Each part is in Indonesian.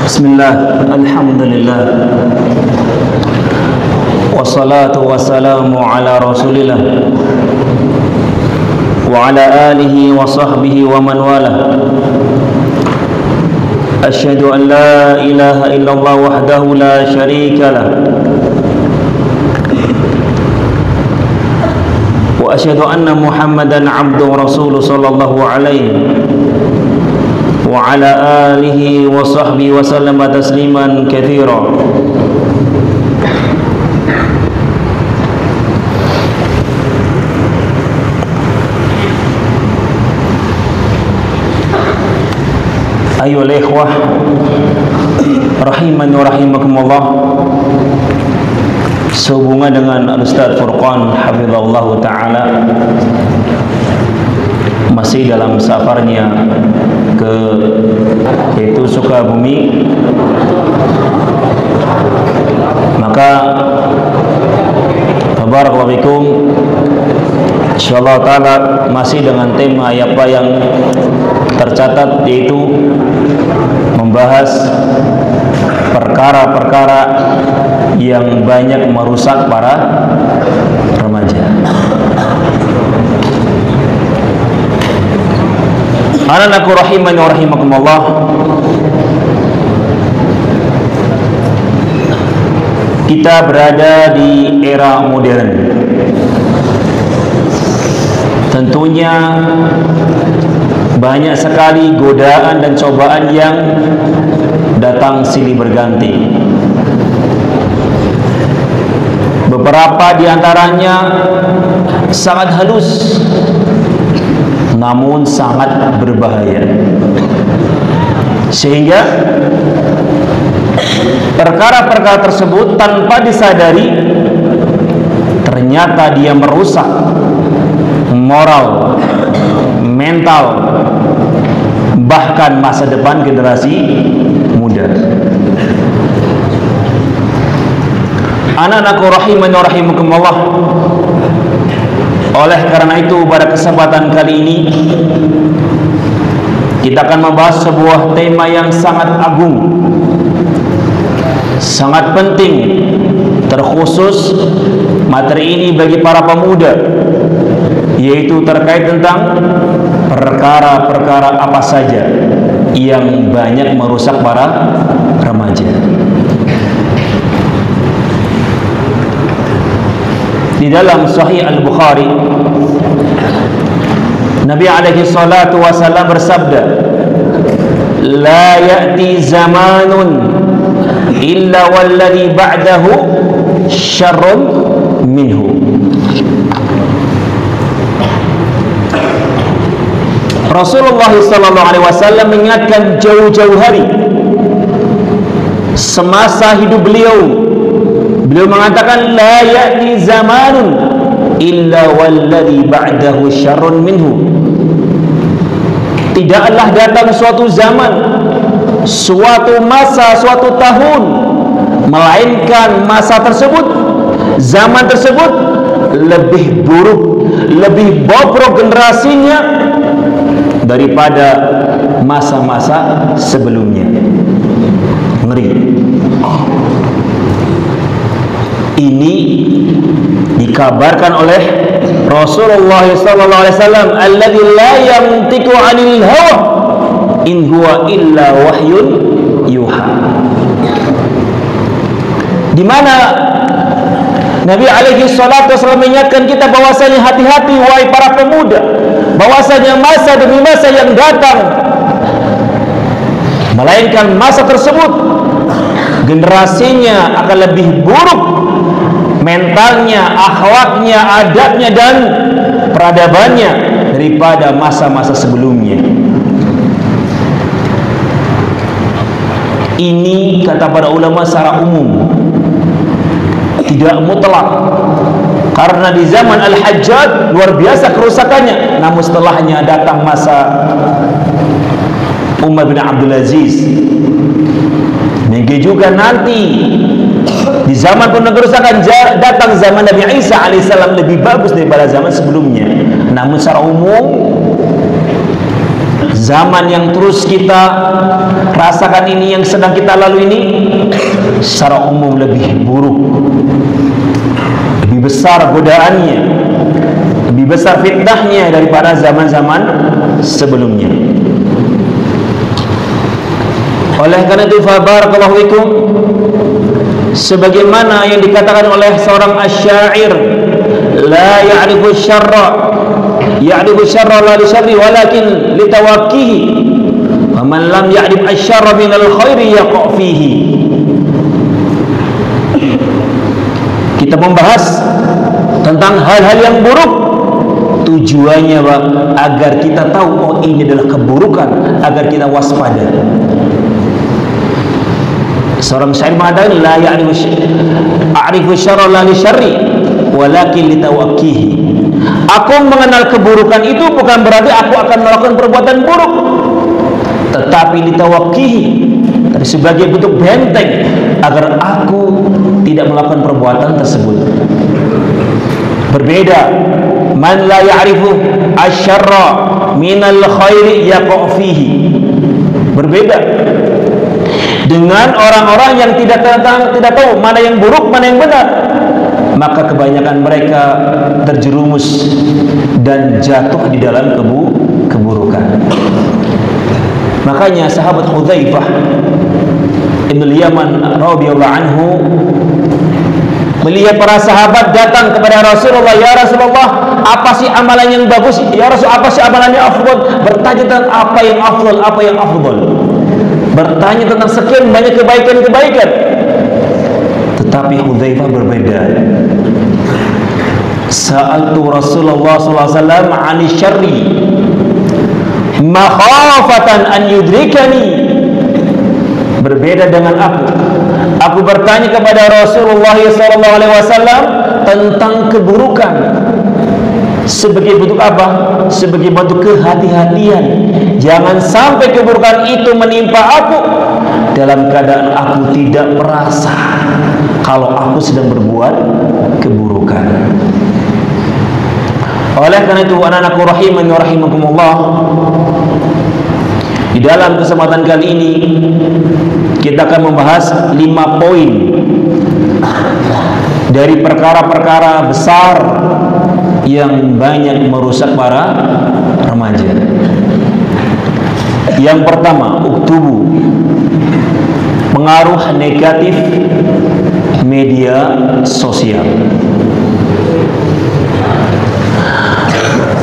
Bismillah, alhamdulillah, wassalatu wassalamu ala rasulillah wa ala alihi wa sahbihi wa man wala. Asyhadu an la ilaha illallah wahdahu la syarika lah, wa asyhadu anna Muhammadan abduhu rasuluh sallallahu alaihi wa ala alihi wa sahbihi wa sallama tasliman katsira. Ayyuhal ikhwah rahimani wa rahimakumullah, sehubungan dengan Ustaz Furqan hafizallahu ta'ala masih dalam safarnya ke yaitu Sukabumi, maka barakallahu fikum, insyaallah taala masih dengan tema apa yang tercatat, yaitu membahas perkara-perkara yang banyak merusak para remaja. Anak-anakku rahimani wa rahimakumullah, kita berada di era modern. Tentunya banyak sekali godaan dan cobaan yang datang silih berganti. Beberapa di antaranya sangat halus, namun sangat berbahaya, sehingga perkara-perkara tersebut tanpa disadari ternyata dia merusak moral, mental, bahkan masa depan generasi muda. Anak-anakku rahimani wa rahimakumullah, oleh karena itu pada kesempatan kali ini kita akan membahas sebuah tema yang sangat agung, sangat penting, terkhusus materi ini bagi para pemuda, yaitu terkait tentang perkara-perkara apa saja yang banyak merusak para remaja. Di dalam Sahih Al-Bukhari, Nabi alaihi salatu wasallam bersabda, la ya'ti zamanun illa walladhi ba'dahu syarrun minhu. Rasulullah sallallahu alaihi wasallam mengingatkan jauh-jauh hari semasa hidup beliau. Beliau mengatakan la ya'ti zamanun illa walladhi ba'dahu syarrun minhu. Tidaklah datang suatu zaman, suatu masa, suatu tahun, melainkan masa tersebut, zaman tersebut lebih buruk, lebih bobrok generasinya daripada masa-masa sebelumnya. Ngeri. Ini dikabarkan oleh Rasulullah sallallahu alaihi wasallam, alladzi la yantiqu 'anil hawa in huwa illa wahyun yuha. Di mana Nabi alaihi salatu wasallam mengingatkan kita bahwasanya hati-hati wahai para pemuda, bahwasanya masa demi masa yang datang, melainkan masa tersebut generasinya akan lebih buruk, mentalnya, akhlaknya, adabnya, dan peradabannya daripada masa-masa sebelumnya. Ini kata para ulama secara umum, tidak mutlak, karena di zaman Al-Hajjaj luar biasa kerusakannya, namun setelahnya datang masa Umar bin Abdul Aziz. Begitu juga nanti di zaman penuh kerusakan datang zaman Nabi Isa alaihissalam, lebih bagus daripada zaman sebelumnya. Namun secara umum zaman yang terus kita rasakan ini, yang sedang kita lalui ini, secara umum lebih buruk, lebih besar godaannya, lebih besar fitnahnya daripada zaman-zaman sebelumnya. Oleh karena itu, fa barakallahu fikum, sebagaimana yang dikatakan oleh seorang asyair, la ya'rifu syarra, ya'rifu syarra la li syarri walakin li tawakkihi, wa man lam ya'rif asy-syarra min al-khairi yaqa' fihi. Kita membahas tentang hal-hal yang buruk, tujuannya agar kita tahu, oh ini adalah keburukan, agar kita waspada. Seorang syair mengatakan, la ya'rifu syarra la li syarri walakin li tawakkihi. Aku mengenal keburukan itu bukan berarti aku akan melakukan perbuatan buruk, tetapi li tawakkihi, sebagai bentuk benteng agar aku tidak melakukan perbuatan tersebut. Berbeda, man la ya'rifu asy-syarra minal khairi yaqa' fihi. Berbeda dengan orang-orang yang tidak tahu mana yang buruk, mana yang benar, maka kebanyakan mereka terjerumus dan jatuh di dalam keburukan. Makanya sahabat Hudzaifah Ibnu Yaman radhiyallahu anhu melihat para sahabat datang kepada Rasulullah, ya Rasulullah, apa sih amalan yang bagus? Ya Rasul, apa sih amalan yang afdal? Bertanya tentang apa yang afdal, apa yang afdal. Bertanya tentang sekian banyak kebaikan-kebaikan. Tetapi Hudzaifah berbeda. Sa'altu Rasulullah sallallahu alaihi wasallam 'ani syarri makhafatan an yudrikani. Berbeda dengan aku. Aku bertanya kepada Rasulullah sallallahu alaihi wasallam tentang keburukan. Sebagai bentuk apa? Sebagai bentuk kehati-hatian. Jangan sampai keburukan itu menimpa aku dalam keadaan aku tidak merasa kalau aku sedang berbuat keburukan. Oleh karena itu, anak-anakku rahimani wa rahimakumullah, di dalam kesempatan kali ini kita akan membahas 5 poin dari perkara-perkara besar yang banyak merusak para remaja. Yang pertama, uktubu, pengaruh negatif media sosial.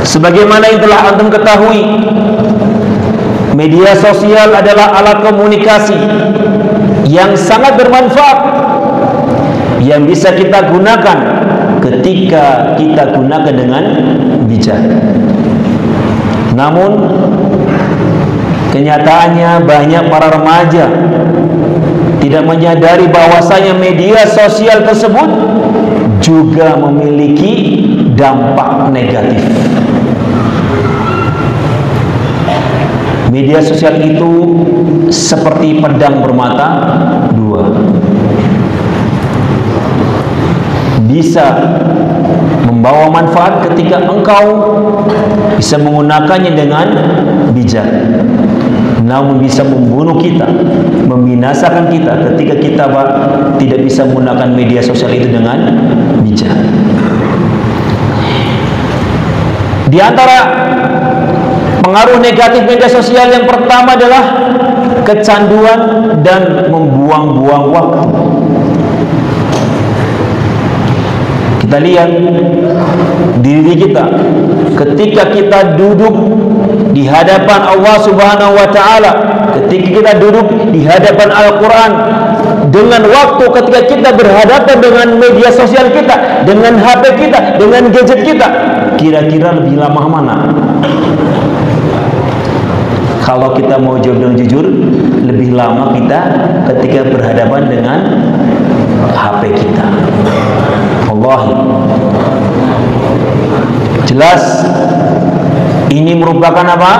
Sebagaimana yang telah antum ketahui, media sosial adalah alat komunikasi yang sangat bermanfaat, yang bisa kita gunakan ketika kita gunakan dengan bijak. Namun kenyataannya banyak para remaja tidak menyadari bahwasanya media sosial tersebut juga memiliki dampak negatif. Media sosial itu seperti pedang bermata dua. Bisa membawa manfaat ketika engkau bisa menggunakannya dengan bijak, namun bisa membunuh kita, membinasakan kita ketika kita tidak bisa menggunakan media sosial itu dengan bijak. Di antara pengaruh negatif media sosial yang pertama adalah kecanduan dan membuang-buang waktu. Kita lihat diri kita ketika kita duduk di hadapan Allah Subhanahu wa taala, ketika kita duduk di hadapan Al-Qur'an, dengan waktu ketika kita berhadapan dengan media sosial kita, dengan HP kita, dengan gadget kita, kira-kira lebih lama mana? Kalau kita mau jawab dengan jujur, lebih lama kita ketika berhadapan dengan HP kita. Wallahi, jelas ini merupakan apa?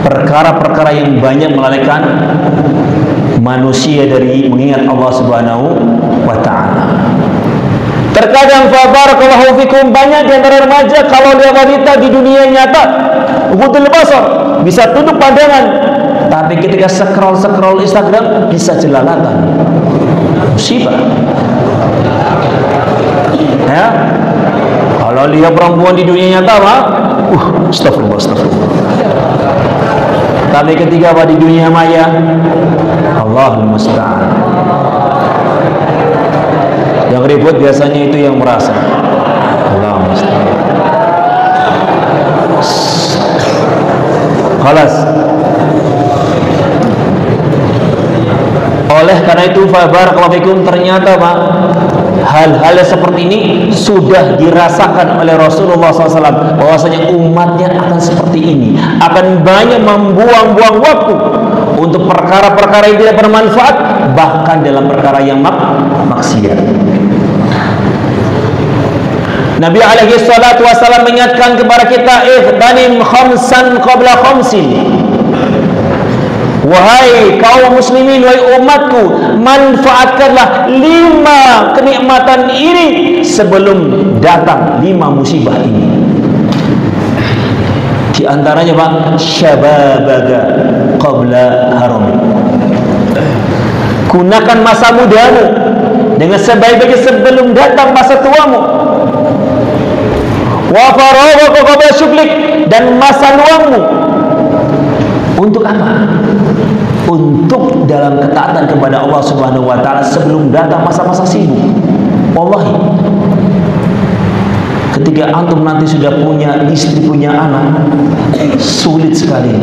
Perkara-perkara yang banyak melalaikan manusia dari mengingat Allah Subhanahu wa ta'ala. Terkadang barakallahu fikum, banyak di antara remaja kalau dia wanita di dunia nyata ghudul basar, bisa tunduk pandangan, tapi ketika scroll Instagram bisa jelalatan. Musibah. Ya. Kalau lihat perempuan di dunia nyata mah astagfirullah. Tapi ketika di dunia maya, Allahul musta'an. Yang ribut biasanya itu yang merasa. Allahul musta'an. Khalas. Oleh karena itu barakallahu fikum, ternyata Pak, hal-hal seperti ini sudah dirasakan oleh Rasulullah SAW, bahwasanya umatnya akan seperti ini, akan banyak membuang-buang waktu untuk perkara-perkara yang tidak bermanfaat, bahkan dalam perkara yang maksiat. Nabi alaihi salatu wasallam mengingatkan kepada kita, ihtanim khamsan qabla khamsin. Wahai kaum muslimin, wahai umatku, manfaatkanlah 5 kenikmatan ini sebelum datang 5 musibah ini. Di antaranya Pak, syababaga qabla harami. Gunakan masa mudamu dengan sebaik-baiknya sebelum datang masa tuamu. Wa faragha qabla syughlik, dan masa luangmu untuk apa? Untuk dalam ketaatan kepada Allah Subhanahu wa taala sebelum datang masa-masa sibuk. Wallahi, ketika antum nanti sudah punya istri, punya anak, sulit sekali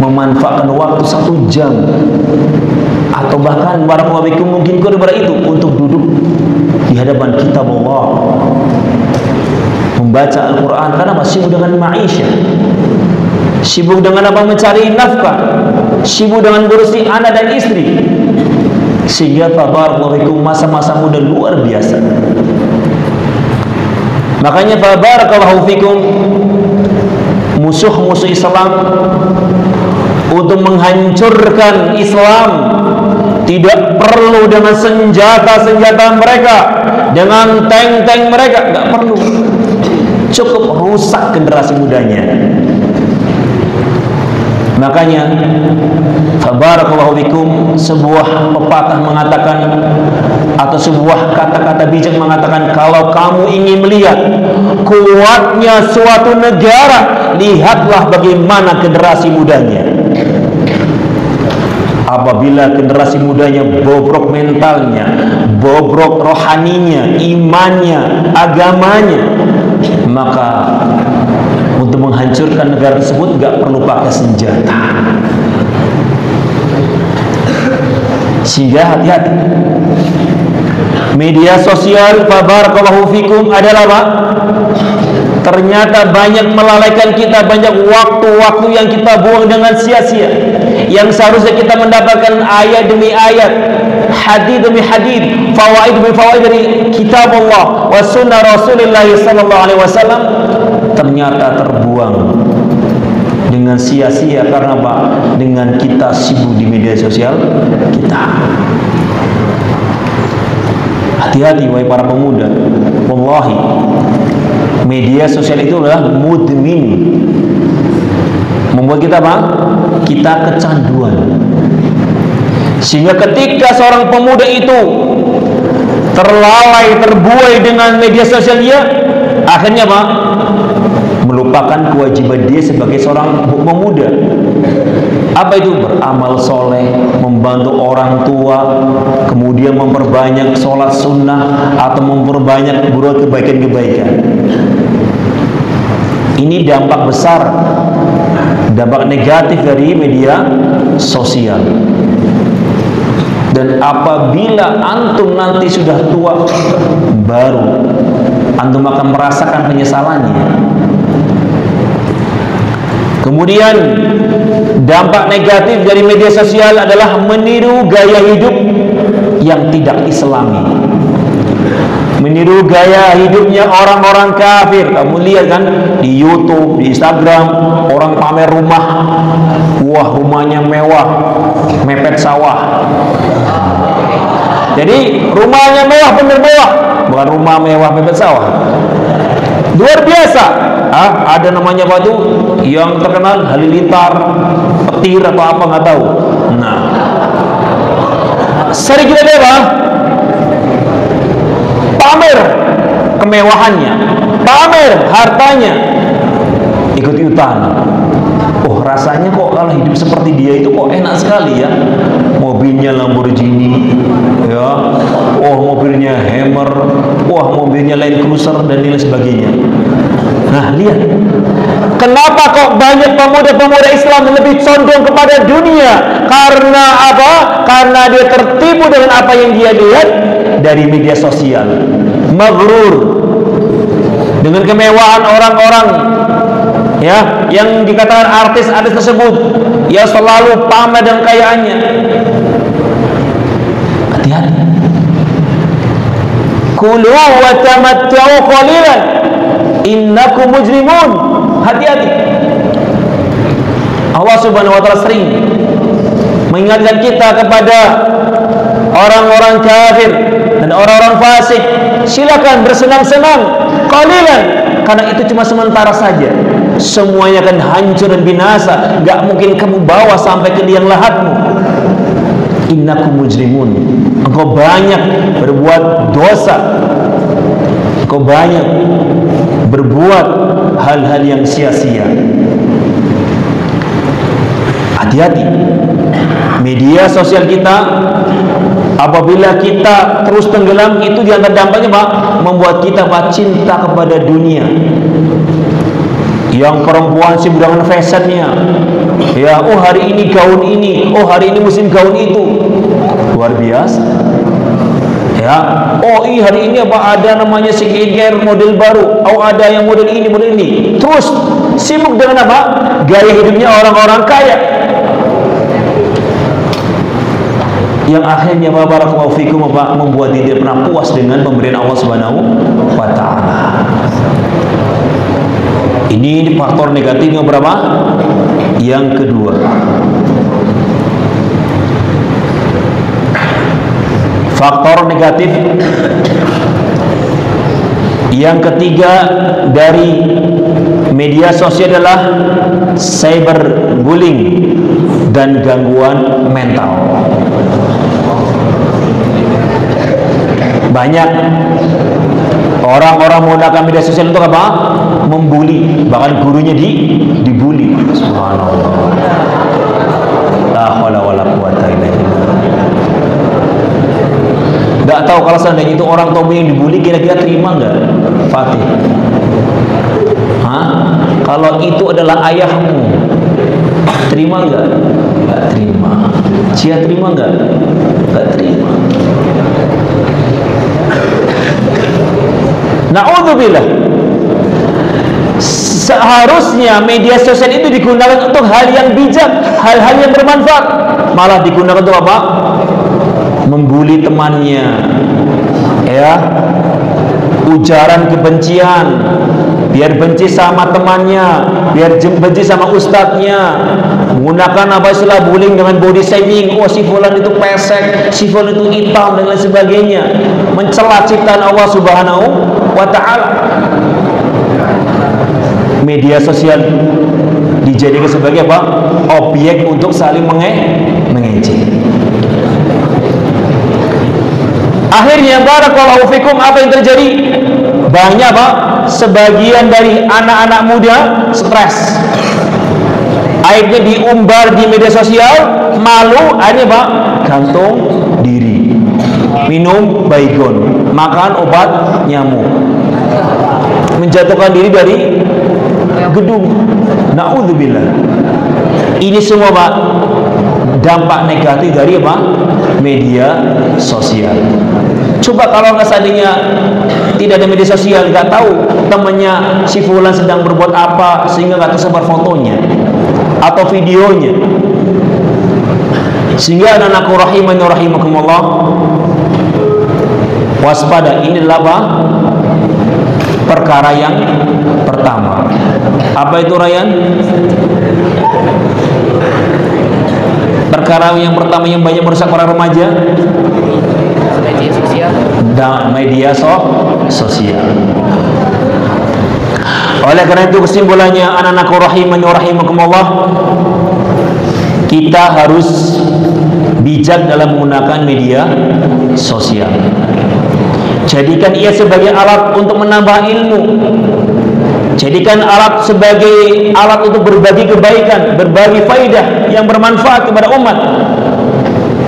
memanfaatkan waktu 1 jam atau bahkan barakallahu fikum mungkin kurang dari itu untuk duduk di hadapan kitab Allah, membaca Al-Quran, karena masih sibuk dengan ma'isyah, sibuk dengan apa, mencari nafkah, sibuk dengan ngurusi anak dan istri, sehingga barakallahu fikum masa-masa muda luar biasa. Makanya barakallahu fikum, musuh-musuh Islam untuk menghancurkan Islam tidak perlu dengan senjata-senjata mereka, dengan tank-tank mereka, nggak perlu, cukup rusak generasi mudanya. Makanya barakallahu fikum, sebuah pepatah mengatakan, atau sebuah kata-kata bijak mengatakan, kalau kamu ingin melihat kuatnya suatu negara, lihatlah bagaimana generasi mudanya. Apabila generasi mudanya bobrok mentalnya, bobrok rohaninya, imannya, agamanya, maka untuk menghancurkan negara tersebut nggak perlu pakai senjata. Sehingga hati-hati. Media sosial barakallahu fikum adalah apa? Ternyata banyak melalaikan kita, banyak waktu-waktu yang kita buang dengan sia-sia, yang seharusnya kita mendapatkan ayat demi ayat, hadis demi hadis, fawaid demi fawaid dari kitab Allah wa sunnah Rasulullah sallallahu alaihi wasallam, ternyata terbuang dengan sia-sia. Karena apa? Dengan kita sibuk di media sosial kita. Hati-hati wahai para pemuda. Wallahi, media sosial itu adalah mudmin, membuat kita apa? Kita kecanduan. Sehingga ketika seorang pemuda itu terlalai, terbuai dengan media sosial dia, akhirnya apa? Melupakan kewajiban dia sebagai seorang pemuda. Apa itu? Beramal soleh, membantu orang tua, kemudian memperbanyak sholat sunnah, atau memperbanyak berbuat kebaikan-kebaikan. Ini dampak besar, dampak negatif dari media sosial. Dan apabila antum nanti sudah tua, baru antum akan merasakan penyesalannya. Kemudian dampak negatif dari media sosial adalah meniru gaya hidup yang tidak islami, meniru gaya hidupnya orang-orang kafir. Kamu lihat kan di YouTube, di Instagram, orang pamer rumah, wah rumahnya mewah, mepet sawah. Jadi rumahnya mewah, bener mewah, bukan rumah mewah bebek sawah. Luar biasa. Ada namanya batu yang terkenal Halilintar, petir atau apa nggak tahu. Nah, sering kita lihat pamer kemewahannya, pamer hartanya, ikut-ikutan. Oh, rasanya kok kalau hidup seperti dia itu kok enak sekali ya. Mobilnya Lamborghini, ya. Oh, mobilnya Hammer, wah mobilnya Land Cruiser dan lain sebagainya. Nah, lihat. Kenapa kok banyak pemuda-pemuda Islam yang lebih condong kepada dunia? Karena apa? Karena dia tertipu dengan apa yang dia lihat dari media sosial. Maghrur dengan kemewahan orang-orang, ya, yang dikatakan artis-artis tersebut, ya, selalu pamer dan kekayaannya. Hati-hati. Kulu wa tamatta'u qalilan innakum mujrimun. Hati-hati. Allah Subhanahu wa taala sering mengingatkan kita kepada orang-orang kafir dan orang-orang fasik, silakan bersenang-senang qalilan, karena itu cuma sementara saja. Semuanya akan hancur dan binasa. Gak mungkin kamu bawa sampai ke liang lahatmu. Innakum mujrimun. Engkau banyak berbuat dosa, engkau banyak berbuat hal-hal yang sia-sia. Hati-hati. Media sosial kita, apabila kita terus tenggelam, itu diantara dampaknya Pak, membuat kita Pak cinta kepada dunia. Yang perempuan sibuk dengan fashionnya, ya, oh hari ini gaun ini, oh hari ini musim gaun itu, luar biasa, ya. Oh hari ini apa ada namanya skincare model baru, oh ada yang model ini model ini, terus sibuk dengan apa? Gaya hidupnya orang-orang kaya, yang akhirnya Pak barakallahu fikum Pak membuat dia tidak pernah puas dengan pemberian Allah Subhanahu wa taala. Ini faktor negatif yang berapa? Yang kedua. Faktor negatif yang ketiga dari media sosial adalah cyberbullying dan gangguan mental. Banyak orang-orang menggunakan media sosial untuk apa? Membuli, bahkan gurunya dibuli. Subhanallah. La haula wala quwata illa billah. Enggak tahu kalau seandainya itu orang tua yang dibuli, kira-kira terima enggak? Fatih. Kalau itu adalah ayahmu, terima enggak? Enggak terima. Cia terima enggak? Enggak terima. Na'udzubillah. Seharusnya media sosial itu digunakan untuk hal yang bijak, hal-hal yang bermanfaat, malah digunakan untuk apa? Membuli temannya, ya, ujaran kebencian, biar benci sama temannya, biar benci sama ustadznya, menggunakan apa istilah bullying dengan body shaming. Oh si fulan itu pesek, si fulan itu hitam dan lain sebagainya, mencela ciptaan Allah Subhanahu wa taala. Media sosial dijadikan sebagai apa? Objek untuk saling mengejek. Akhirnya barakallahu fikum, apa yang terjadi? Banyak Pak, sebagian dari anak-anak muda stres. Akhirnya diumbar di media sosial, malu, akhirnya Pak gantung diri, minum baygon, makan obat nyamuk, menjatuhkan diri dari gedung. Na'udzubillah. Ini semua Pak dampak negatif dari apa? Media sosial. Coba kalau nggak seandainya tidak ada media sosial, nggak tahu temannya si fulan sedang berbuat apa sehingga nggak tersebar fotonya atau videonya. Sehingga anak-anakku rahimani rahimakumullah, waspada. Inilah apa? Perkara yang pertama. Apa itu Ryan? Perkara yang pertama yang banyak merusak para remaja, media sosial. Sosial. Oleh karena itu kesimpulannya, anak-anakku rahimani wa rahimakumullah, kita harus bijak dalam menggunakan media sosial. Jadikan ia sebagai alat untuk menambah ilmu. Jadikan alat sebagai alat untuk berbagi kebaikan, berbagi faidah yang bermanfaat kepada umat.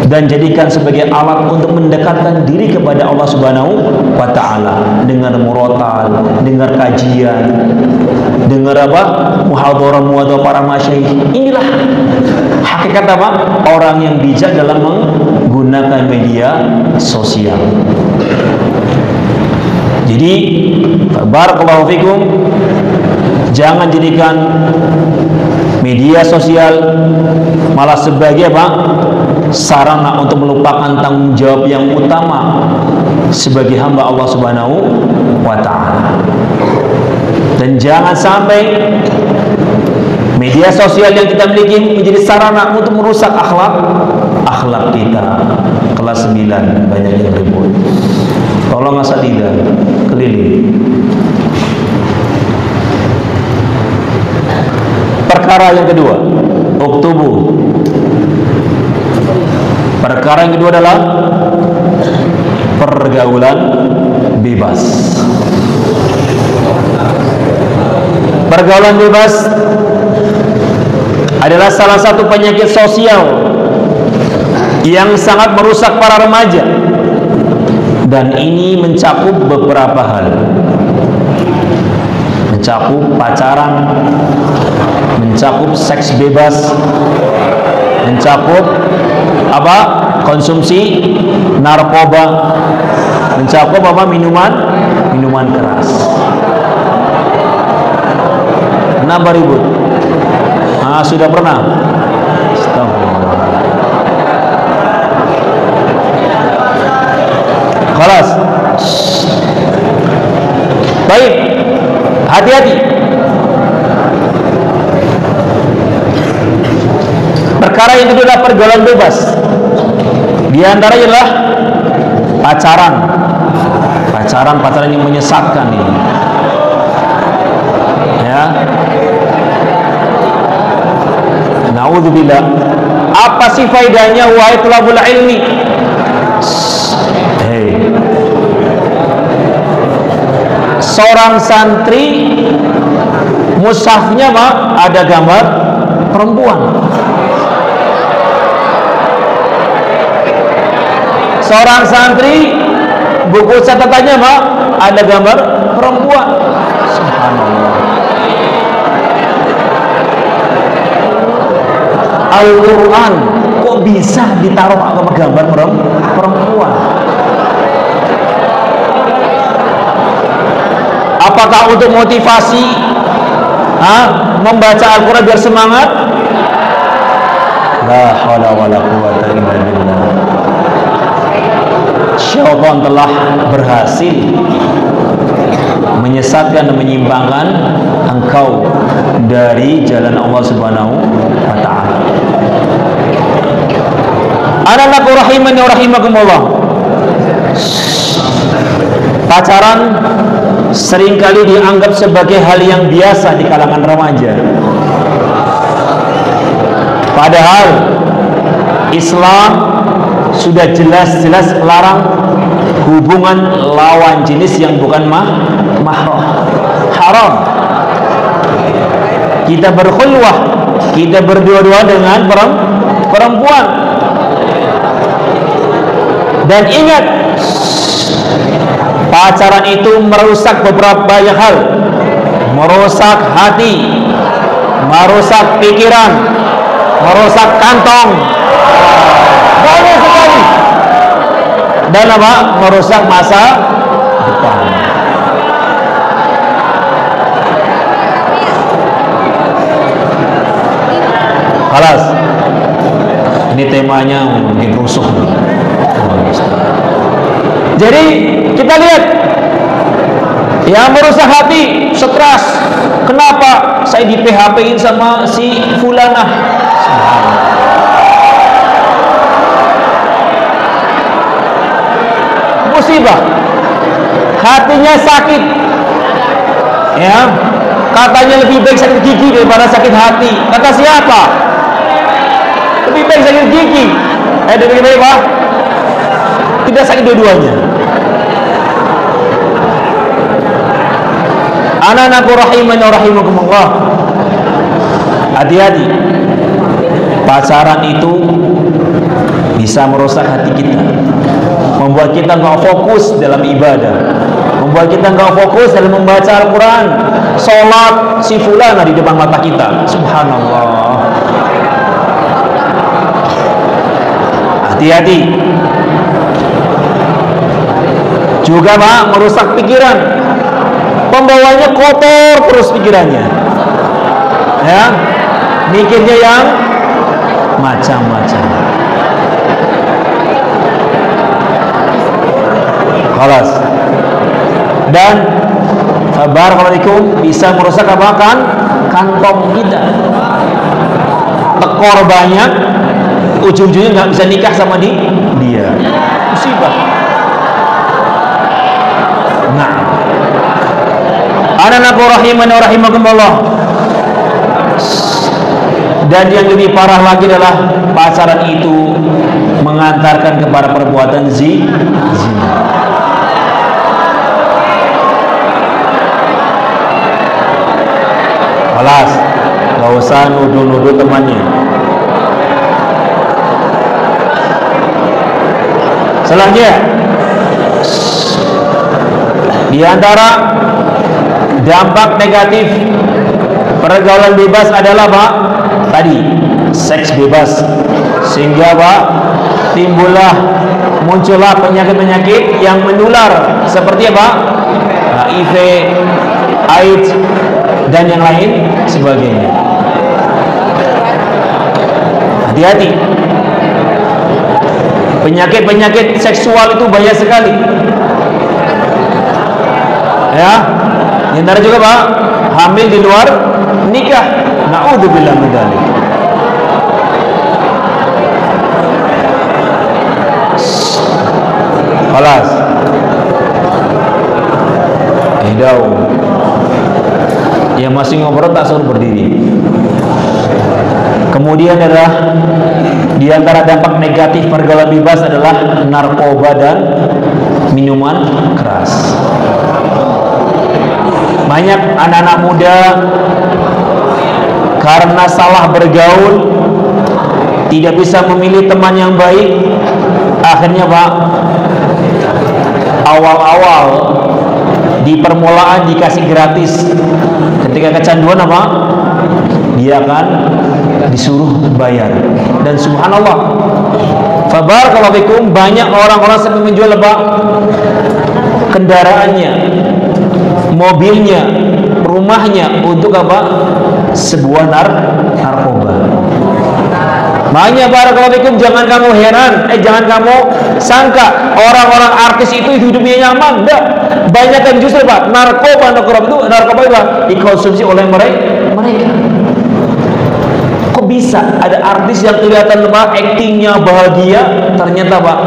Dan jadikan sebagai alat untuk mendekatkan diri kepada Allah Subhanahu wa taala, dengar murotal, dengar kajian, dengar muhadharah para masyayikh. Inilah hakikat orang yang bijak dalam menggunakan media sosial. Jadi barakallahu fikum, jangan jadikan media sosial malah sebagai sarana untuk melupakan tanggung jawab yang utama sebagai hamba Allah Subhanahu wa taala. Dan jangan sampai media sosial yang kita miliki menjadi sarana untuk merusak akhlak kita. Kelas 9 banyak yang ribut. Tolong asatidzah keliling. Perkara yang kedua, uktubu. Perkara yang kedua adalah pergaulan bebas. Pergaulan bebas adalah salah satu penyakit sosial yang sangat merusak para remaja, dan ini mencakup beberapa hal. Mencakup pacaran, mencakup seks bebas, mencakup konsumsi narkoba, mencakup minuman keras. Kenapa ribut? Sudah pernah? Khalas. Baik, hati-hati. Perkara yang kedua adalah pergaulan bebas. Di antaranya adalah pacaran yang menyesatkan ini. Ya. Naudzubillah. Apa sih faedahnya wahai thalabul ilmi? Seorang santri mushafnya ada gambar perempuan. Seorang santri buku catatannya ada gambar perempuan. Subhanallah. Al-Quran kok bisa ditaruh gambar perempuan? Apakah untuk motivasi membaca Al-Quran biar semangat? La haula wala quwwata illa billah. Syaitan telah berhasil menyesatkan dan menyimpangkan engkau dari jalan Allah Subhanahu wa taala. Anak-anakku rahimani wa rahimakumullah. Pacaran seringkali dianggap sebagai hal yang biasa di kalangan remaja. Padahal Islam sudah jelas-jelas melarang hubungan lawan jenis yang bukan mahram. Haram. Kita berkhulwah, kita berdua-dua dengan perempuan. Dan ingat, pacaran itu merusak beberapa banyak hal. Merusak hati, merusak pikiran, merusak kantong, banyak sekali. Dan merusak masa depan. Halas. Ini temanya mungkin rusuh. Jadi kita lihat yang merusak hati, stres. Kenapa saya di PHP-in sama si fulanah? musibah. Hatinya sakit. Ya, katanya lebih baik sakit gigi daripada sakit hati. Kata siapa? Lebih baik sakit gigi. Lebih baik apa? Tidak sakit dua-duanya. Anak-anakku rahimani wa rahimakumullah. Hati-hati. Pacaran itu bisa merusak hati kita, membuat kita nggak fokus dalam ibadah, membuat kita nggak fokus dalam membaca Al-Quran, sholat si fulana di depan mata kita. Subhanallah. Hati-hati. Juga Pak, merusak pikiran, pembawanya kotor terus pikirannya, ya, mikirnya yang macam-macam. Khalas. Dan barakallahu bisa merusak apa kan? Kantong kita. Tekor banyak, ujung-ujungnya nggak bisa nikah sama dia. Musibah. Nah, anak-anakku rahimani wa rahimakumullah. Dan yang lebih parah lagi adalah pacaran itu mengantarkan kepada perbuatan zina. Alas, gak usah nuduh-nuduh temannya. Selanjutnya, di antara dampak negatif pergaulan bebas adalah Pak, tadi seks bebas, sehingga Pak muncullah penyakit-penyakit yang menular seperti apa? HIV, AIDS, dan yang lain sebagainya. Hati-hati. Penyakit-penyakit seksual itu banyak sekali. Ya, di antara juga Pak, hamil di luar nikah. Na'udzubillah min dzalik. Khalas. Hidau. Yang masih ngobrol tak suruh berdiri. Kemudian adalah di antara dampak negatif pergaulan bebas adalah narkoba dan minuman keras. Banyak anak-anak muda karena salah bergaul, tidak bisa memilih teman yang baik, akhirnya Pak, awal-awal di permulaan dikasih gratis, ketika kecanduan apa? Dia akan disuruh bayar. Dan subhanallah, fabarakallahu fikum, banyak orang-orang sampai menjual apa? Kendaraannya, mobilnya, rumahnya untuk apa? Sebuah narkoba. Makanya barakallahu fikum, jangan kamu heran, jangan kamu sangka orang-orang artis itu hidupnya nyaman. Enggak. Banyak yang justru Pak, narkoba itu dikonsumsi oleh mereka. Kok bisa ada artis yang kelihatan Pak aktingnya bahagia, ternyata Pak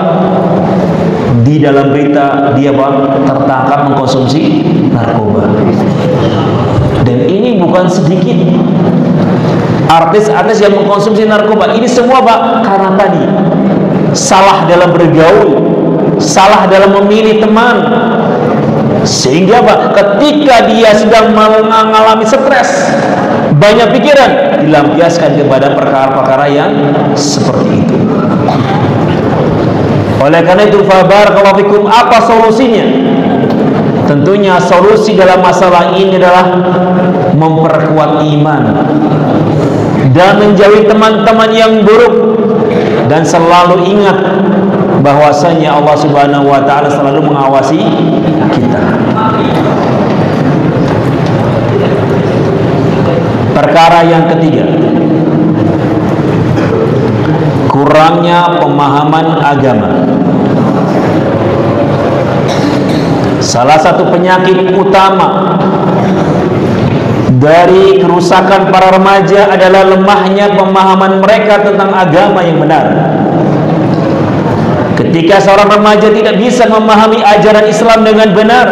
di dalam berita dia Pak tertangkap mengkonsumsi narkoba. Dan ini bukan sedikit artis-artis yang mengkonsumsi narkoba. Ini semua Pak karena tadi salah dalam bergaul, salah dalam memilih teman, sehingga Pak ketika dia sedang mengalami stres, banyak pikiran, dilampiaskan kepada perkara-perkara yang seperti itu. Oleh karena itu fabarakallahu fikum, apa solusinya? Tentunya solusi dalam masalah ini adalah memperkuat iman dan menjauhi teman-teman yang buruk, dan selalu ingat bahwasanya Allah Subhanahu wa taala selalu mengawasi kita. Perkara yang ketiga, kurangnya pemahaman agama. Salah satu penyakit utama dari kerusakan para remaja adalah lemahnya pemahaman mereka tentang agama yang benar. Ketika seorang remaja tidak bisa memahami ajaran Islam dengan benar,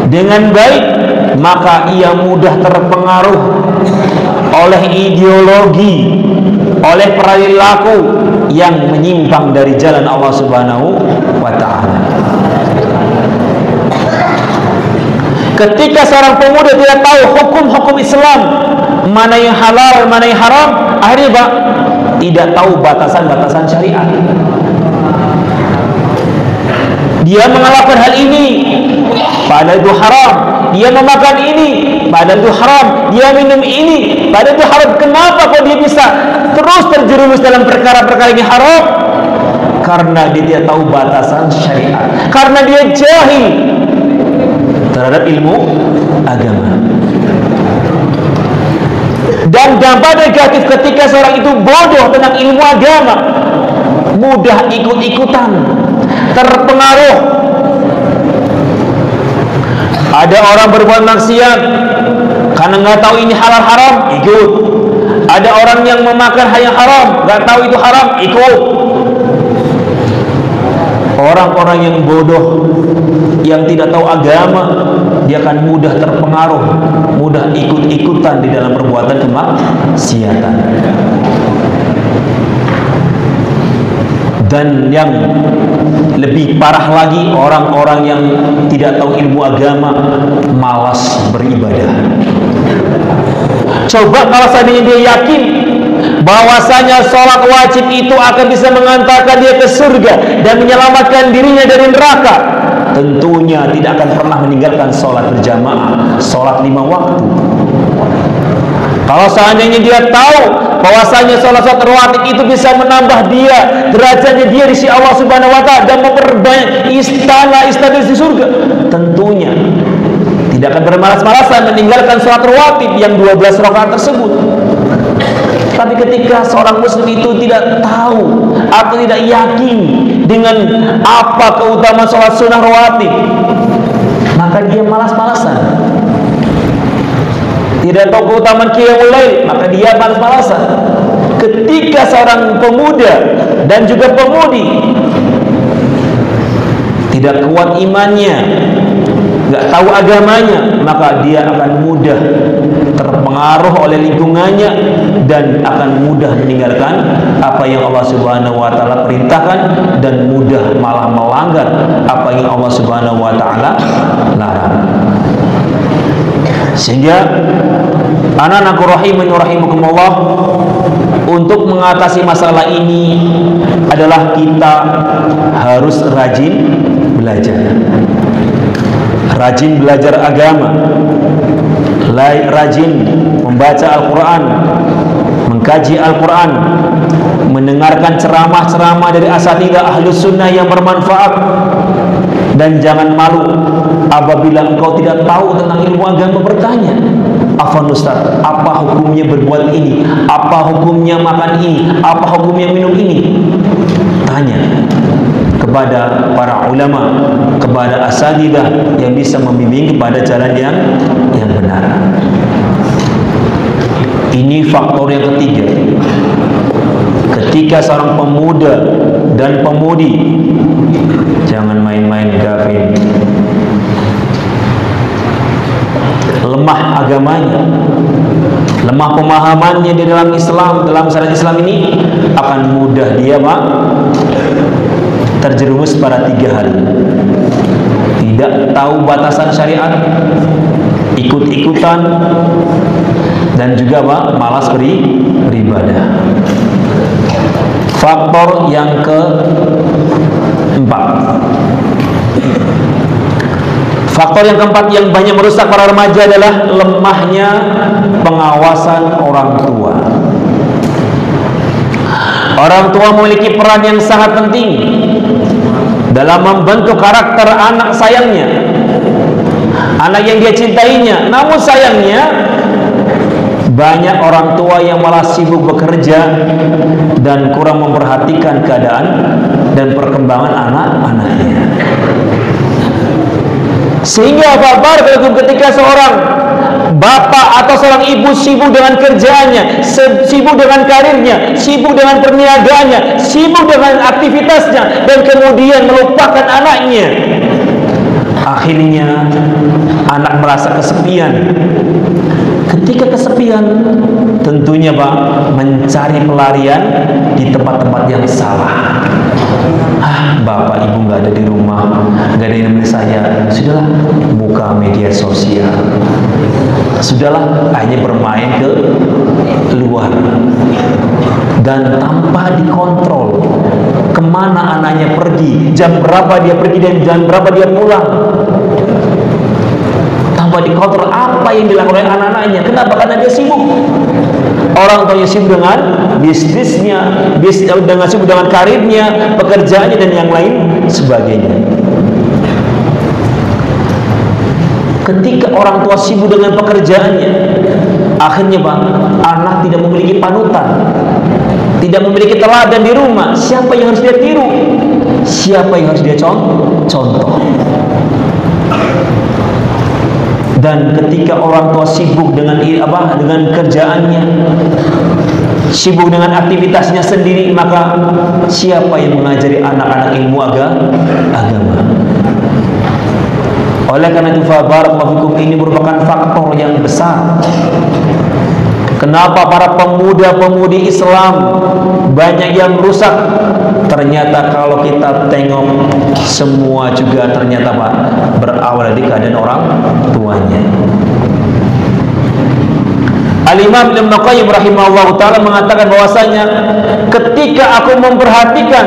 dengan baik, maka ia mudah terpengaruh oleh ideologi, oleh perilaku yang menyimpang dari jalan Allah Subhanahu wa ta'ala. Ketika seorang pemuda tidak tahu hukum-hukum Islam, mana yang halal, mana yang haram, akhirnya Pak, tidak tahu batasan-batasan syariat. Dia mengalahkan hal ini, padahal itu haram. Dia memakan ini, padahal itu haram. Dia minum ini, padahal itu haram. Kenapa kok dia bisa terus terjerumus dalam perkara-perkara ini haram? Karena dia tidak tahu batasan syariat. Karena dia jahil terhadap ilmu agama. Dan dampak negatif ketika seorang itu bodoh tentang ilmu agama, mudah ikut-ikutan, terpengaruh. Ada orang berbuat maksiat karena nggak tahu ini halal haram, ikut. Ada orang yang memakan hal yang haram, nggak tahu itu haram, ikut. Orang-orang yang bodoh, yang tidak tahu agama, dia akan mudah terpengaruh, mudah ikut-ikutan di dalam perbuatan kemaksiatan. Dan yang lebih parah lagi, orang-orang yang tidak tahu ilmu agama malas beribadah. Coba kalau seandainya dia yakin bahwasanya sholat wajib itu akan bisa mengantarkan dia ke surga dan menyelamatkan dirinya dari neraka, tentunya tidak akan pernah meninggalkan sholat berjamaah, sholat 5 waktu. Kalau seandainya dia tahu bahwasanya sholat rawatib itu bisa menambah dia derajatnya dia di sisi Allah Subhanahu wa ta'ala dan memperbanyak istana-istana di surga, tentunya tidak akan bermalas-malasan meninggalkan sholat rawatib yang 12 rakaat tersebut. Tapi ketika seorang muslim itu tidak tahu atau tidak yakin dengan apa keutamaan sholat sunnah rawatib, maka dia malas-malasan. Tidak tahu keutamaan qiyamul lail, maka dia malas-malasan. Ketika seorang pemuda dan juga pemudi tidak kuat imannya, nggak tahu agamanya, maka dia akan mudah terpengaruh oleh lingkungannya dan akan mudah meninggalkan apa yang Allah Subhanahu wa ta'ala perintahkan dan mudah malah melanggar apa yang Allah Subhanahu wa ta'ala larang. Sehingga anak-anakku rahimani rahimakumullah, untuk mengatasi masalah ini adalah kita harus rajin belajar. Rajin belajar agama, rajin membaca Al-Quran, mengkaji Al-Quran, mendengarkan ceramah-ceramah dari asatidzah Ahlus Sunnah yang bermanfaat. Dan jangan malu apabila engkau tidak tahu tentang ilmu agama, bertanya, "Afwan Ustaz, apa hukumnya berbuat ini? Apa hukumnya makan ini? Apa hukumnya minum ini?" Tanya kepada para ulama, kepada asatidzah yang bisa membimbing kepada jalan yang benar. Ini faktor yang ketiga. Ketika seorang pemuda dan pemudi, jangan main-main Gavin, lemah agamanya, lemah pemahamannya di dalam Islam, dalam syariat Islam ini, akan mudah dia terjerumus pada 3 hal. Tidak tahu batasan syariat, ikut-ikutan, dan juga malas beribadah. Faktor yang keempat, faktor yang keempat yang banyak merusak para remaja adalah lemahnya pengawasan orang tua. Orang tua memiliki peran yang sangat penting dalam membentuk karakter anak sayangnya, anak yang dia cintainya. Namun sayangnya banyak orang tua yang malah sibuk bekerja dan kurang memperhatikan keadaan dan perkembangan anak-anaknya. Sehingga ketika seorang bapak atau seorang ibu sibuk dengan kerjaannya, sibuk dengan karirnya, sibuk dengan perniagaannya, sibuk dengan aktivitasnya, dan kemudian melupakan anaknya, akhirnya anak merasa kesepian. Ketika kesepian, tentunya Pak, mencari pelarian di tempat-tempat yang salah. Bapak ibu nggak ada di rumah, nggak ada yang nemenin saya, sudahlah buka media sosial, sudahlah hanya bermain ke luar, dan tanpa dikontrol kemana anaknya pergi, jam berapa dia pergi dan jam berapa dia pulang, tanpa dikontrol apa yang dilakukan oleh anak-anaknya. Kenapa? Karena dia sibuk. Orang tuanya sibuk dengan bisnisnya, sibuk dengan karirnya, pekerjaannya, dan yang lain sebagainya. Ketika orang tua sibuk dengan pekerjaannya, akhirnya Pak, anak tidak memiliki panutan, tidak memiliki teladan di rumah. Siapa yang harus dia tiru? Siapa yang harus dia contoh? Dan ketika orang tua sibuk dengan kerjaannya, sibuk dengan aktivitasnya sendiri, maka siapa yang mengajari anak-anak ilmu agama? Oleh karena itu, barakallahu fikum, ini merupakan faktor yang besar. Kenapa para pemuda-pemudi Islam banyak yang rusak? Ternyata kalau kita tengok, semua juga ternyata Pak, berawal dari keadaan orang tuanya. Al-Imam Ibnu Qayyim rahimahullah ta'ala mengatakan bahwasanya ketika aku memperhatikan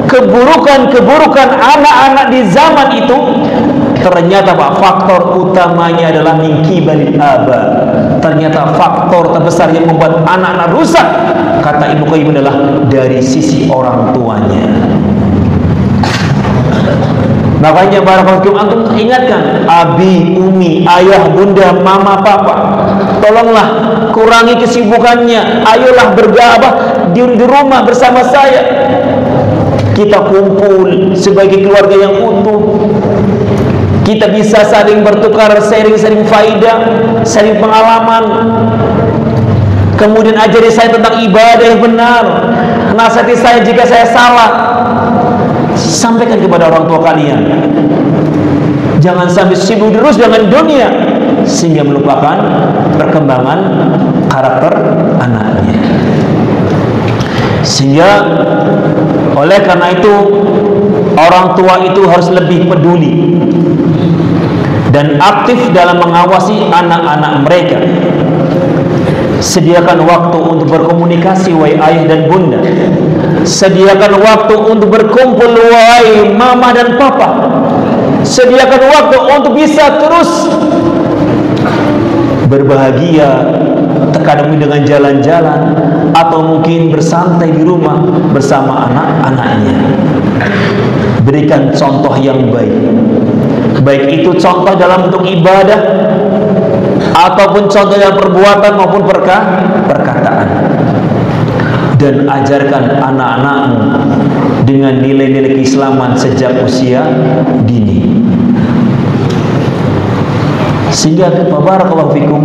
keburukan anak-anak di zaman itu, ternyata Pak, faktor utamanya adalah min qibalil aba. Ternyata faktor terbesar yang membuat anak-anak rusak, kata Ibnu Qayyim, adalah dari sisi orang tuanya. Makanya barakallahu fikum, antum ingatkan abi, umi, ayah, bunda, mama, papa, tolonglah kurangi kesibukannya. Ayolah bergabah di rumah bersama saya. Kita kumpul sebagai keluarga yang utuh. Kita bisa saling bertukar, sharing faidah, sharing pengalaman. Kemudian ajari saya tentang ibadah yang benar, nasihati saya jika saya salah. Sampaikan kepada orang tua kalian. Jangan sampai sibuk terus dengan dunia sehingga melupakan perkembangan karakter anaknya. Sehingga oleh karena itu, orang tua itu harus lebih peduli dan aktif dalam mengawasi anak-anak mereka. Sediakan waktu untuk berkomunikasi, wahai ayah dan bunda. Sediakan waktu untuk berkumpul, wahai mama dan papa. Sediakan waktu untuk bisa terus berbahagia, terkadang dengan jalan-jalan, atau mungkin bersantai di rumah bersama anak-anaknya. Berikan contoh yang baik, baik itu contoh dalam bentuk ibadah ataupun contoh dalam perbuatan maupun perkataan. Dan ajarkan anak-anakmu dengan nilai-nilai keislaman sejak usia dini. Sehingga barakallahu fikum,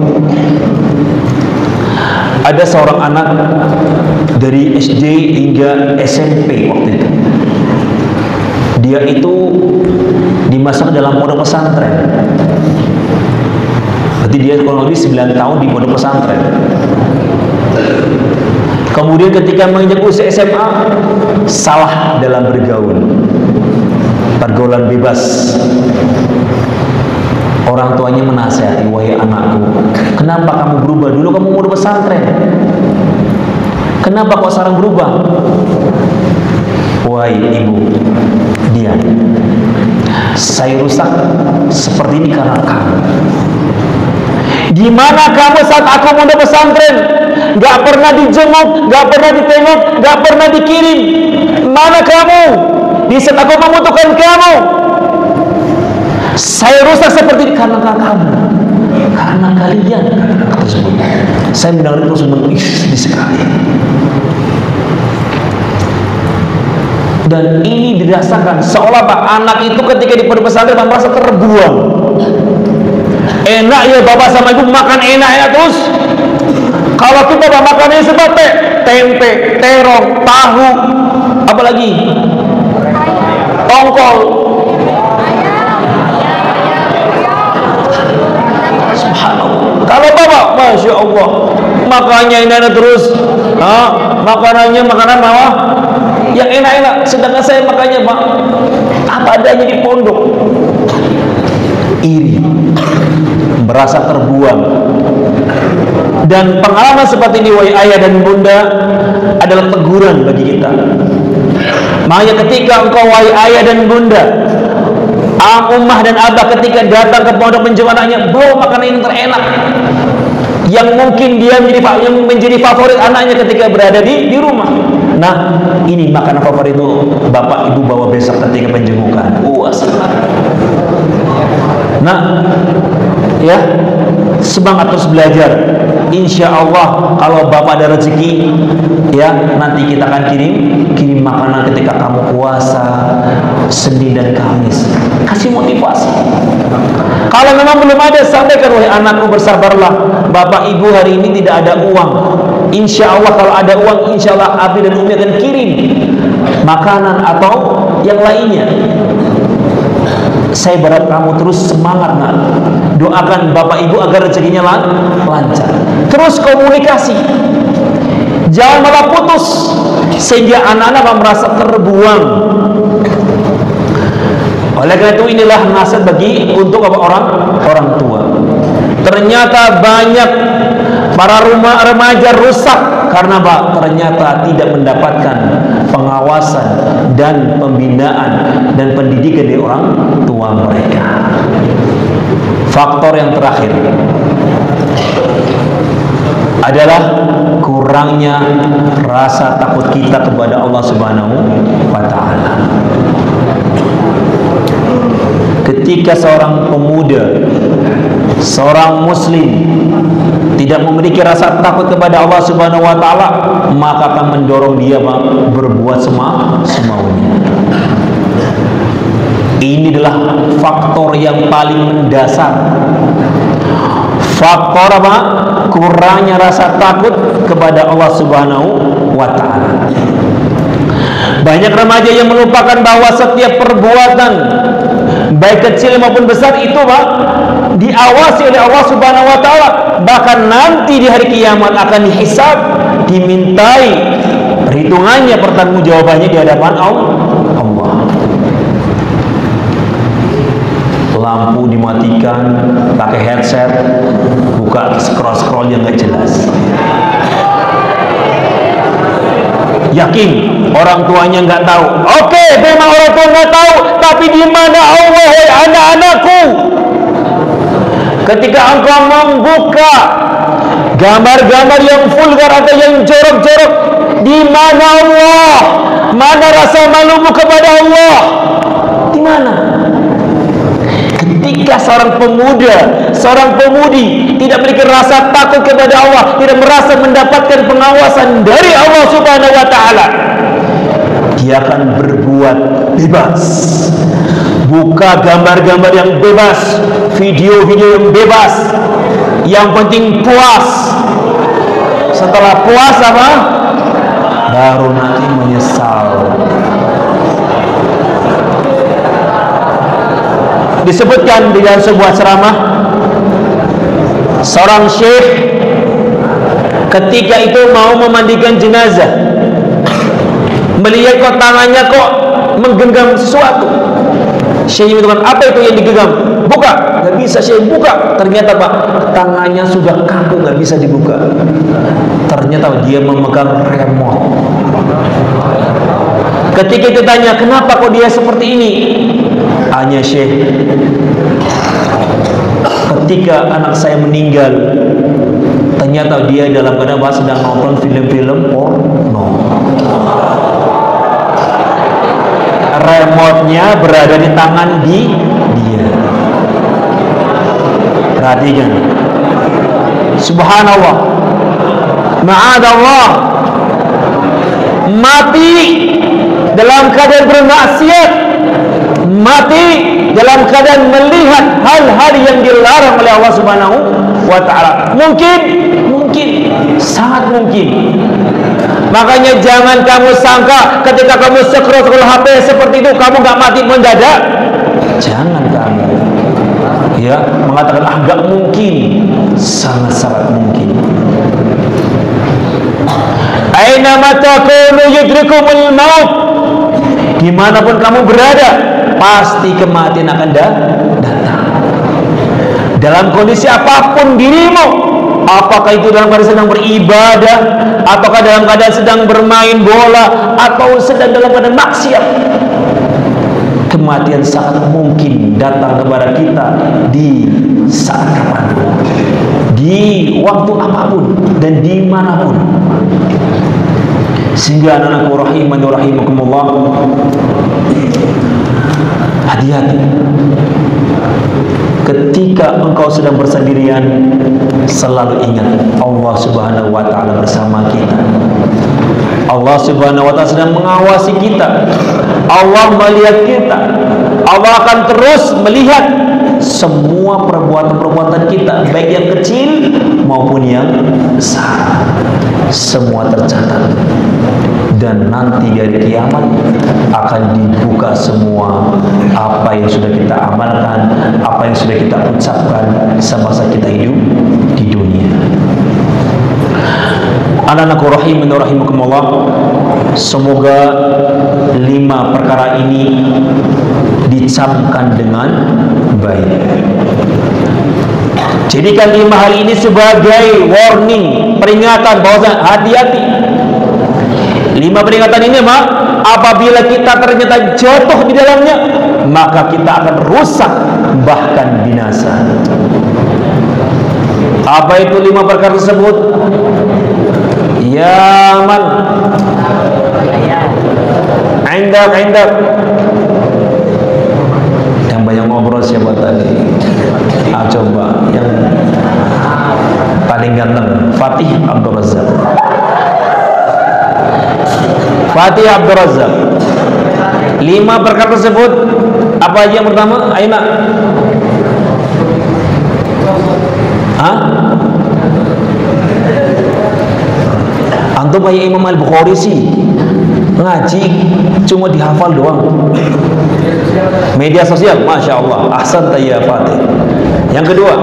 ada seorang anak dari SD hingga SMP waktu itu. Dia itu dimasuk dalam pondok pesantren. Berarti dia kurang lebih 9 tahun di pondok pesantren. Kemudian ketika menginjak usia SMA, salah dalam bergaul, pergaulan bebas. Orang tuanya menasihati, wahai anakku, kenapa kamu berubah? Dulu kamu mau pesantren, kenapa kok sekarang berubah? Wahai ibu, diam. Saya rusak seperti ini karena kamu. Gimana kamu saat aku mau pesantren, gak pernah dijenguk, gak pernah ditengok, gak pernah dikirim? Mana kamu di saat aku membutuhkan kamu? Saya rusak seperti ini karena kamu, karena kalian. Tersebut saya mendengar itu sedih sekali. Dan ini dirasakan seolah Pak, anak itu ketika di pondok pesantren merasa terbuang, Enak ya bapak sama ibu makan enak-enak terus. Kalau kita makannya seperti tempe, terong, tahu, apalagi tongkol. Subhanallah. Kalau bapak, masya Allah, makannya enak terus, makanannya makanan apa? Yang enak-enak. Sedangkan saya makannya pak, apa adanya di pondok. Iri, merasa terbuang. Dan pengalaman seperti ini wahai ayah dan bunda adalah teguran bagi kita. Makanya ketika engkau wahai ayah dan bunda, ummah dan abah ketika datang ke pondok menjemput anaknya, bawa makanan yang terenak, yang mungkin dia menjadi favorit anaknya ketika berada di rumah. Nah, ini makanan favorit itu bapak ibu bawa besok ketika penjemukan. Nah, ya, semangat terus belajar. Insya Allah kalau bapak ada rezeki, ya nanti kita akan kirim makanan ketika kamu puasa Senin dan Kamis. Kasih motivasi. Kalau memang belum ada, sampaikan oleh anakku, bersabarlah. Bapak ibu hari ini tidak ada uang. Insya Allah kalau ada uang, insya Allah abi dan umi akan kirim makanan atau yang lainnya. Saya berharap kamu terus semangat nak. Doakan bapak ibu agar rezekinya lancar. Terus komunikasi, jangan malah putus sehingga anak-anak merasa terbuang. Oleh karena itu inilah nasihat untuk orang tua. Ternyata banyak para remaja rusak karena ternyata tidak mendapatkan pengawasan dan pembinaan dan pendidikan dari orang tua mereka. Faktor yang terakhir adalah kurangnya rasa takut kita kepada Allah Subhanahu wa Ta'ala. Ketika seorang pemuda, seorang muslim tidak memiliki rasa takut kepada Allah Subhanahu wa Ta'ala, maka akan mendorong dia berbuat semaunya. Ini adalah faktor yang paling mendasar. Faktor apa? Kurangnya rasa takut kepada Allah Subhanahu wa Ta'ala. Banyak remaja yang melupakan bahwa setiap perbuatan baik kecil maupun besar itu diawasi oleh Allah Subhanahu wa Ta'ala. Bahkan nanti di hari kiamat akan dihisab, dimintai perhitungannya, pertanggungjawabannya di hadapan Allah. Lampu dimatikan, pakai headset, buka scroll yang gak jelas. Yakin orang tuanya nggak tahu. Oke, memang orang tua nggak tahu, tapi di mana Allah, hei anak-anakku? Ketika engkau membuka gambar-gambar yang vulgar atau yang jorok-jorok, di mana Allah? Mana rasa malumu kepada Allah? Di mana? Ketika seorang pemuda, seorang pemudi tidak memiliki rasa takut kepada Allah, tidak merasa mendapatkan pengawasan dari Allah Subhanahu wa Ta'ala, dia akan berbuat bebas. Buka gambar-gambar yang bebas, video-video yang bebas, yang penting puas. Setelah puas apa? Baru nanti menyesal. Disebutkan di dalam sebuah ceramah, seorang syekh ketika itu mau memandikan jenazah, melihat kok tangannya kok menggenggam sesuatu. Syekh mengatakan, apa itu yang digenggam? Buka. Gak bisa Syekh buka. Ternyata tangannya sudah kaku, gak bisa dibuka. Ternyata dia memegang remote. Ketika ditanya, kenapa kok dia seperti ini? Hanya Syekh, ketika anak saya meninggal, ternyata dia dalam keadaan sedang nonton film-film porno. Remote-nya berada di tangan dia. Perhatikan. Subhanallah. Ma'adallah. Mati dalam keadaan bermaksiat, mati dalam keadaan melihat hal-hal yang dilarang oleh Allah Subhanahu wa ta'ala. Mungkin, sangat mungkin. Makanya jangan kamu sangka ketika kamu scroll HP seperti itu kamu gak mati mendadak. Jangan kamu ya mengatakan gak mungkin. Sangat-sangat mungkin. Aina ma takunu yudrikumul maut. Dimanapun kamu berada, pasti kematian akan datang. Dalam kondisi apapun dirimu, apakah itu dalam keadaan sedang beribadah, ataukah dalam keadaan sedang bermain bola, atau sedang dalam keadaan maksiat, kematian sangat mungkin datang kepada kita di saat kapanpun, di waktu apapun dan dimanapun. Sehingga anak-anakku rahimani wa rahimakumullah, hati-hati ketika engkau sedang bersendirian. Selalu ingat Allah Subhanahu wa ta'ala bersama kita. Allah Subhanahu wa ta'ala sedang mengawasi kita. Allah melihat kita. Allah akan terus melihat semua perbuatan-perbuatan kita, baik yang kecil maupun yang besar. Semua tercatat. Dan nanti dari kiamat akan dibuka semua apa yang sudah kita amalkan, apa yang sudah kita ucapkan semasa kita hidup di dunia. Anak-anakku rahimani wa rahimakumullah, semoga 5 perkara ini dicamkan dengan baik. Jadikan 5 hal ini sebagai warning, peringatan bahwa hati-hati. 5 peringatan ini apabila kita ternyata jatuh di dalamnya, maka kita akan rusak bahkan binasa. Apa itu 5 perkara tersebut? Ya man, indak. Yang banyak ngobrol siapa tadi? Coba yang paling ganteng, Fatih Abdul Razak. Fatih Abdul Razak. 5 perkara tersebut apa aja? Yang pertama, Aina. Antum kayak Imam Al-Bukhari sih, ngaji cuma dihafal doang. Media sosial, Masya Allah, ahsan ya Fatih. Yang kedua,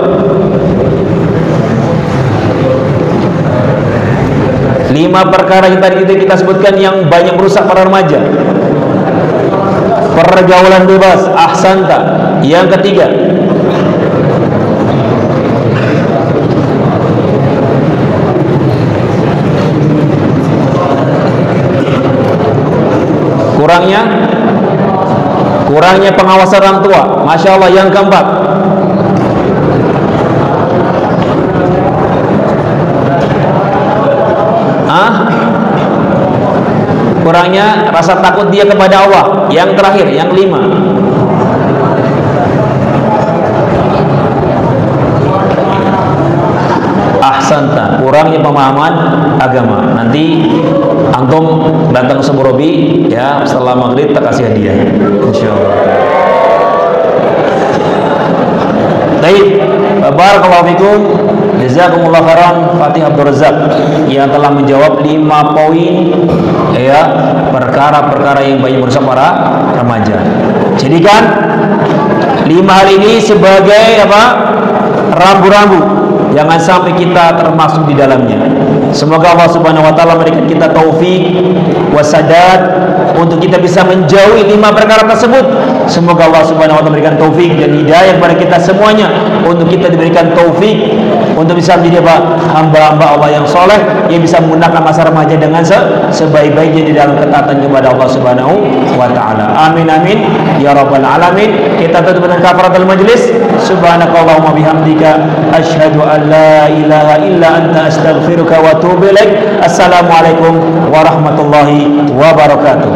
5 perkara yang tadi kita sebutkan yang banyak merusak para remaja. Pergaulan bebas, ahsanta. Yang ketiga, kurangnya pengawasan orang tua. Masya Allah. Yang keempat, kurangnya rasa takut dia kepada Allah. Yang terakhir, yang 5, ahsanta, kurangnya pemahaman agama. Nanti antum datang ke Suburobi ya, setelah maghrib tak kasih hadiah insyaallah. Baik, barakallahu fikum, jazakumullah khairan Fatih Abdul Razak yang telah menjawab 5 poin ya, perkara-perkara yang banyak merusak para remaja. Jadikan 5 hal ini sebagai rambu-rambu, jangan sampai kita termasuk di dalamnya. Semoga Allah Subhanahu wa ta'ala memberikan kita taufik wasadad untuk kita bisa menjauhi 5 perkara tersebut. Semoga Allah Subhanahu wa ta'ala memberikan taufik dan hidayah kepada kita semuanya, untuk kita diberikan taufik untuk bisa menjadi hamba-hamba Allah yang soleh, yang bisa menggunakan masa remaja dengan sebaik-baiknya di dalam ketaatan kepada Allah Subhanahu wa ta'ala. Amin amin ya rabbal alamin. Kita tutup dengan kafaratul majlis. Subhanakallahumma bihamdika asyhadu an la ilaha illa anta astaghfiruka wa atubu ilaik. Assalamualaikum warahmatullahi wabarakatuh.